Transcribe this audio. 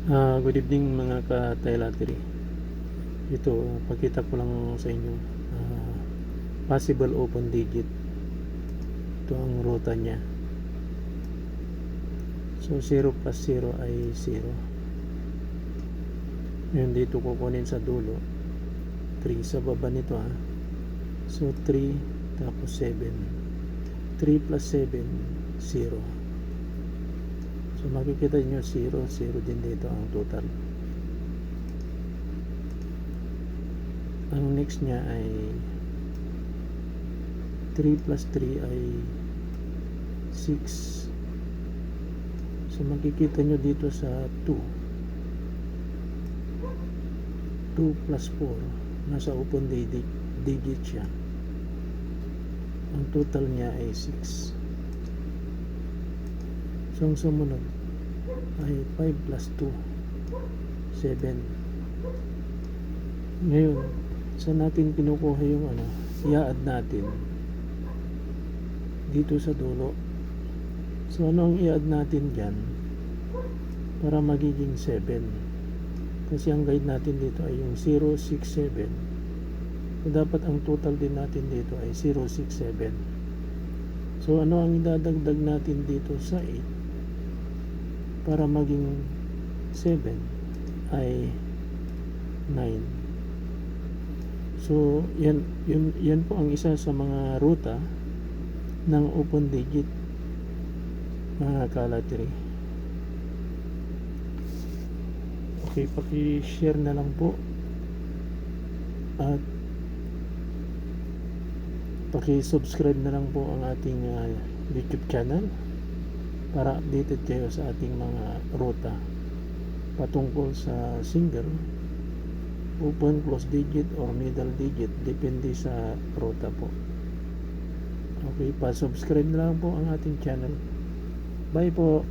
Good evening mga ka-trilatery. Ito, pakita ko lang sa inyo possible open digit. Ito ang ruta niya. So 0 plus 0 ay 0. Ngayon dito kukunin sa dulo 3 sa baba nito So 3 tapos 7. 3 plus 7 0. So makikita nyo 0, 0 din dito ang total. Ang next niya ay 3 plus 3 ay 6. So makikita nyo dito sa 2 plus 4 nasa open digit siya. Ang total niya ay 6. So ang sumunod ay 5 plus 2 7. Ngayon saan natin kinukuha yung i-add natin dito sa dulo. So ano ang i-add natin dyan para magiging 7? Kasi ang guide natin dito ay yung 0, 6, 7. So dapat ang total din natin dito ay 0, 6, 7. So ano ang idadagdag natin dito sa 8 para maging 7 ay 9. So yan po ang isa sa mga ruta ng open digit mga ka-trilatery. Okay, paki-share na lang po at paki-subscribe na lang po ang ating YouTube channel para updated kayo sa ating mga ruta patungkol sa single, open, close digit or middle digit, depende sa ruta po. Okay, pa-subscribe na lang po ang ating channel. Bye po.